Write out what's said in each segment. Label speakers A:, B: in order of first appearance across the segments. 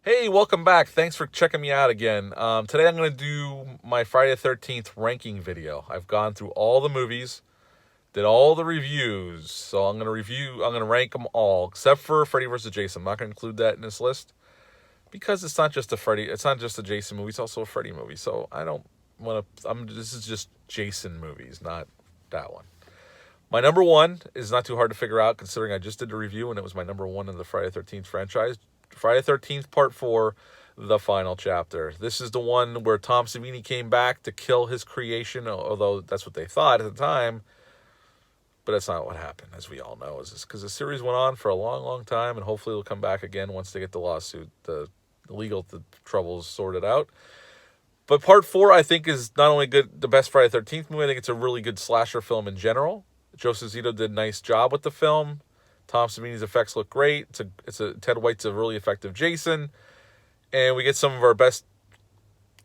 A: Hey, welcome back. Thanks for checking me out again. Today I'm going to do my Friday the 13th ranking video. I've gone through all the movies, did all the reviews, so I'm going to rank them all, except for Freddy vs. Jason. I'm not going to include that in this list because it's not just a Jason movie, it's also a Freddy movie. So I don't want to, this is just Jason movies, not that one. My number one is not too hard to figure out considering I just did a review and it was my number one in the Friday the 13th franchise. Friday the 13th Part 4, The Final Chapter. This is the one where Tom Savini came back to kill his creation, although that's what they thought at the time. But that's not what happened, as we all know. Is because the series went on for a long, long time, and hopefully it'll come back again once they get the lawsuit, the legal troubles sorted out. But Part 4, I think, is not only good, the best Friday the 13th movie, I think it's a really good slasher film in general. Joseph Zito did a nice job with the film. Tom Savini's effects look great. Ted White's a really effective Jason, and we get some of our best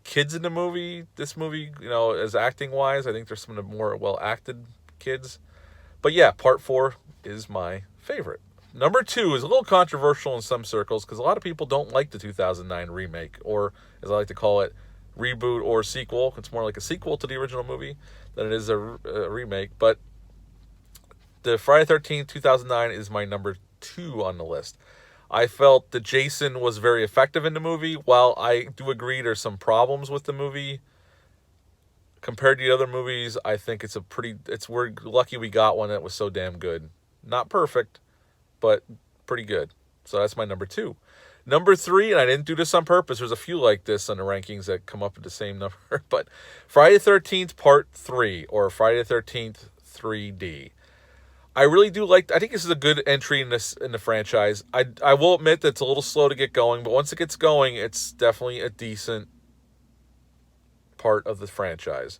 A: kids in the movie. This movie, as acting wise, I think there's some of the more well acted kids. But yeah, Part 4 is my favorite. Number 2 is a little controversial in some circles because a lot of people don't like the 2009 remake, or as I like to call it, reboot or sequel. It's more like a sequel to the original movie than it is a remake. But the Friday 13th, 2009 is my number 2 on the list. I felt that Jason was very effective in the movie. While I do agree there's some problems with the movie, compared to the other movies, I think we're lucky we got one that was so damn good. Not perfect, but pretty good. So that's my number 2. Number 3, and I didn't do this on purpose. There's a few like this on the rankings that come up with the same number. But Friday the 13th Part 3, or Friday the 13th 3D. I really do like. I think this is a good entry in the franchise. I will admit that it's a little slow to get going, but once it gets going, it's definitely a decent part of the franchise.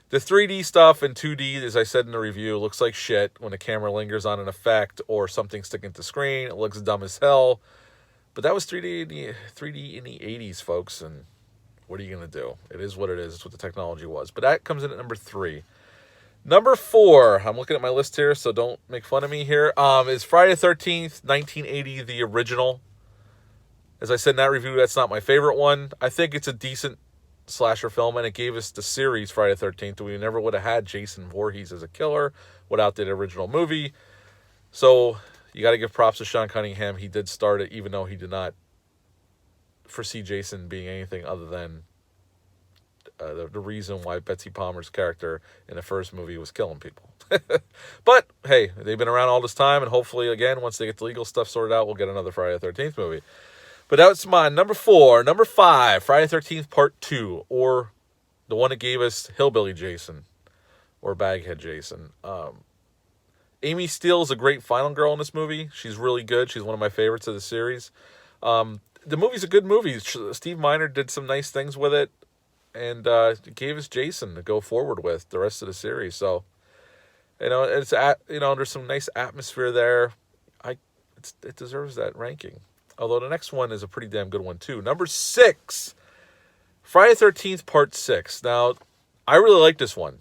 A: The 3D stuff and 2D, as I said in the review, looks like shit when the camera lingers on an effect or something sticking to the screen. It looks dumb as hell. But that was 3D in the 80s, folks, and what are you going to do? It is what it is. It's what the technology was. But that comes in at number 3. Number 4, I'm looking at my list here, so don't make fun of me here, is Friday the 13th, 1980, the original. As I said in that review, that's not my favorite one. I think it's a decent slasher film, and it gave us the series Friday the 13th. We never would have had Jason Voorhees as a killer without the original movie. So you got to give props to Sean Cunningham. He did start it, even though he did not foresee Jason being anything other than the reason why Betsy Palmer's character in the first movie was killing people. But hey, they've been around all this time, and hopefully, again, once they get the legal stuff sorted out, we'll get another Friday the 13th movie. But that's mine. Number 4. Number 5, Friday the 13th Part 2, or the one that gave us Hillbilly Jason, or Baghead Jason. Amy Steele is a great final girl in this movie. She's really good. She's one of my favorites of the series. The movie's a good movie. Steve Miner did some nice things with it, and gave us Jason to go forward with the rest of the series. So, there's some nice atmosphere there. It deserves that ranking. Although the next one is a pretty damn good one too. Number 6, Friday the 13th Part 6. Now, I really like this one,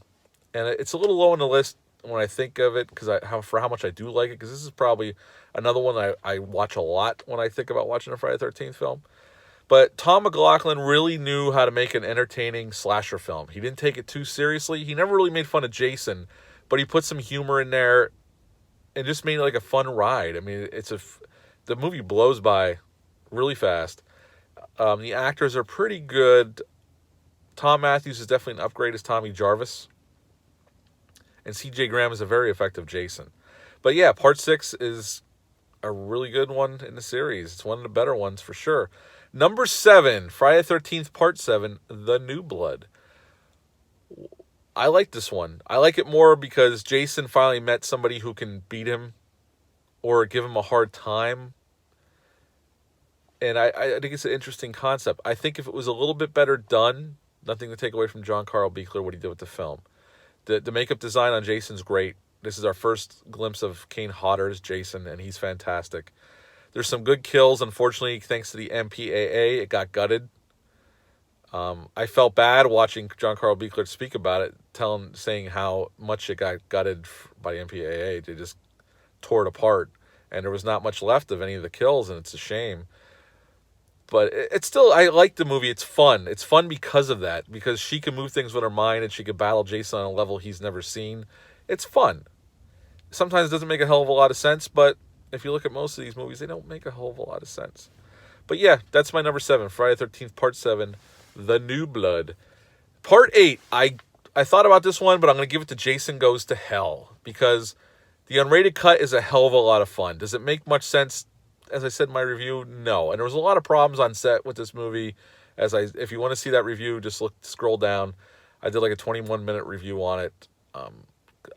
A: and it's a little low on the list when I think of it for how much I do like it. Because this is probably another one I watch a lot when I think about watching a Friday the 13th film. But Tom McLaughlin really knew how to make an entertaining slasher film. He didn't take it too seriously. He never really made fun of Jason, but he put some humor in there and just made it like a fun ride. I mean, the movie blows by really fast. The actors are pretty good. Tom Matthews is definitely an upgrade as Tommy Jarvis. And C.J. Graham is a very effective Jason. But yeah, Part 6 is a really good one in the series. It's one of the better ones for sure. Number 7, Friday the 13th Part 7, The New Blood. I like this one. I like it more because Jason finally met somebody who can beat him or give him a hard time. And I think it's an interesting concept. I think if it was a little bit better done, nothing to take away from John Carl Buechler, what he did with the film. The makeup design on Jason's great. This is our first glimpse of Kane Hodder's Jason, and he's fantastic. There's some good kills. Unfortunately, thanks to the MPAA, it got gutted. I felt bad watching John Carl Buechler speak about it, saying how much it got gutted by the MPAA. They just tore it apart, and there was not much left of any of the kills, and it's a shame. But it's still, I like the movie. It's fun. It's fun because of that, because she can move things with her mind and she can battle Jason on a level he's never seen. It's fun. Sometimes it doesn't make a hell of a lot of sense, but if you look at most of these movies, they don't make a hell of a lot of sense. But yeah, that's my number 7, Friday the 13th, Part 7, The New Blood. Part 8, I thought about this one, but I'm going to give it to Jason Goes to Hell, because the unrated cut is a hell of a lot of fun. Does it make much sense? As I said in my review, no. And there was a lot of problems on set with this movie. If you want to see that review, just scroll down. I did like a 21-minute review on it.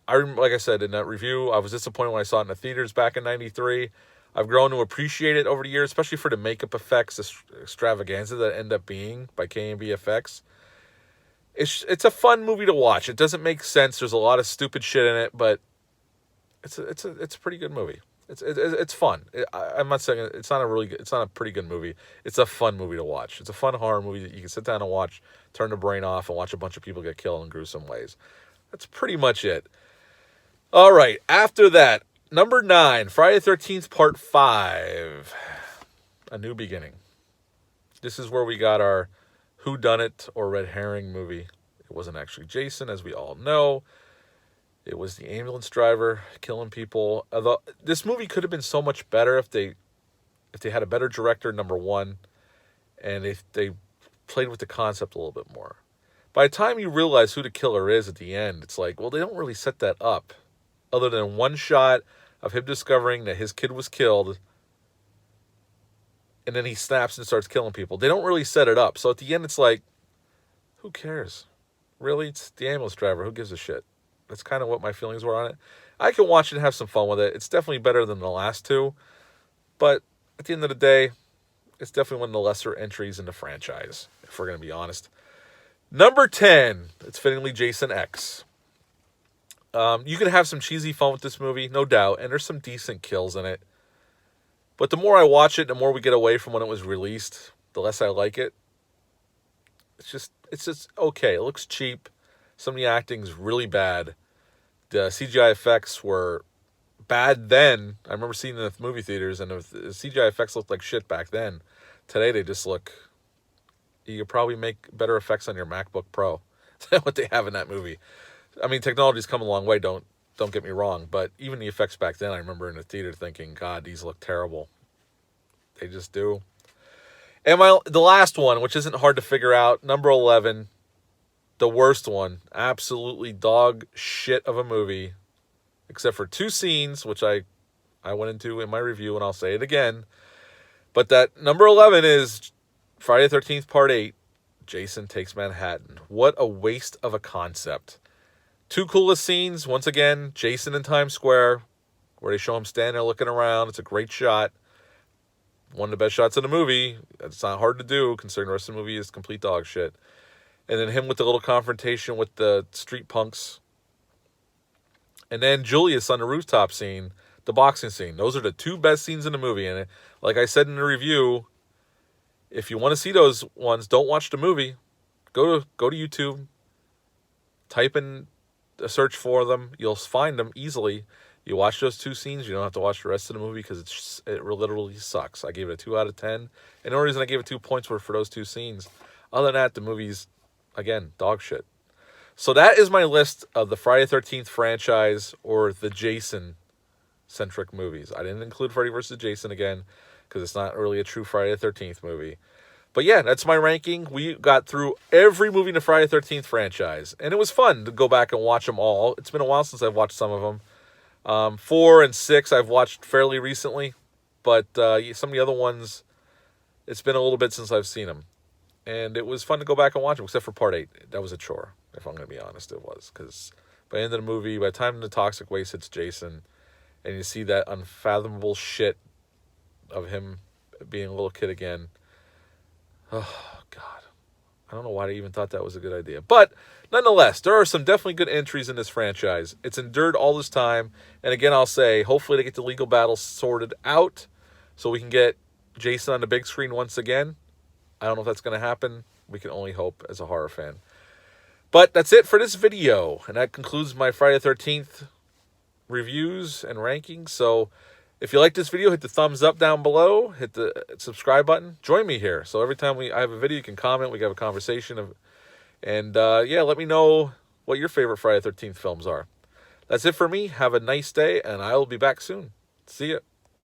A: Like I said in that review, I was disappointed when I saw it in the theaters back in '93. I've grown to appreciate it over the years, especially for the makeup effects, extravaganza that end up being by K&B Effects. It's a fun movie to watch. It doesn't make sense. There's a lot of stupid shit in it, but it's a pretty good movie. It's fun. I'm not saying it's not a pretty good movie. It's a fun movie to watch. It's a fun horror movie that you can sit down and watch, turn the brain off, and watch a bunch of people get killed in gruesome ways. That's pretty much it. All right. After that, number 9, Friday the 13th, Part 5, A New Beginning. This is where we got our whodunit or red herring movie. It wasn't actually Jason, as we all know. It was the ambulance driver killing people. Although this movie could have been so much better if they had a better director, number 1, and if they played with the concept a little bit more. By the time you realize who the killer is at the end, it's like, well, they don't really set that up. Other than one shot of him discovering that his kid was killed, and then he snaps and starts killing people. They don't really set it up. So at the end, it's like, who cares? Really? It's the ambulance driver. Who gives a shit? That's kind of what my feelings were on it. I can watch it and have some fun with it. It's definitely better than the last two. But at the end of the day, it's definitely one of the lesser entries in the franchise, if we're going to be honest. Number 10, it's fittingly Jason X. You can have some cheesy fun with this movie, no doubt, and there's some decent kills in it. But the more I watch it, the more we get away from when it was released, the less I like it. It's just okay. It looks cheap. Some of the acting's really bad. The CGI effects were bad then. I remember seeing them in the movie theaters, and the CGI effects looked like shit back then. Today, they just look... You could probably make better effects on your MacBook Pro than what they have in that movie. I mean, technology's come a long way, don't get me wrong, but even the effects back then, I remember in the theater thinking, God, these look terrible. They just do. And the last one, which isn't hard to figure out, number 11, the worst one, absolutely dog shit of a movie, except for 2 scenes, which I went into in my review, and I'll say it again. But that number 11 is Friday the 13th, Part 8, Jason Takes Manhattan. What a waste of a concept. 2 coolest scenes, once again, Jason in Times Square, where they show him standing there looking around. It's a great shot. One of the best shots in the movie. It's not hard to do, considering the rest of the movie is complete dog shit. And then him with the little confrontation with the street punks. And then Julius on the rooftop scene, the boxing scene. Those are the 2 best scenes in the movie. And like I said in the review, if you want to see those ones, don't watch the movie. Go to YouTube. Type in a search for them. You'll find them easily. You watch those 2 scenes. You don't have to watch the rest of the movie because it literally sucks. I gave it a 2 out of 10. And the only reason I gave it 2 points were for those 2 scenes. Other than that, the movie's, again, dog shit. So that is my list of the Friday the 13th franchise or the Jason-centric movies. I didn't include Freddy vs. Jason again because it's not really a true Friday the 13th movie. But yeah, that's my ranking. We got through every movie in the Friday the 13th franchise. And it was fun to go back and watch them all. It's been a while since I've watched some of them. 4 and 6 I've watched fairly recently. But some of the other ones, it's been a little bit since I've seen them. And it was fun to go back and watch them, except for Part 8. That was a chore, if I'm going to be honest, it was. Because by the end of the movie, by the time the toxic waste hits Jason, and you see that unfathomable shit of him being a little kid again, oh, God. I don't know why I even thought that was a good idea. But nonetheless, there are some definitely good entries in this franchise. It's endured all this time. And again, I'll say, hopefully they get the legal battle sorted out so we can get Jason on the big screen once again. I don't know if that's going to happen. We can only hope as a horror fan. But that's it for this video. And that concludes my Friday the 13th reviews and rankings. So If you like this video, hit the thumbs up down below. Hit the subscribe button. Join me here. So every time I have a video, you can comment. We can have a conversation. And yeah, let me know what your favorite Friday the 13th films are. That's it for me. Have a nice day, and I will be back soon. See ya.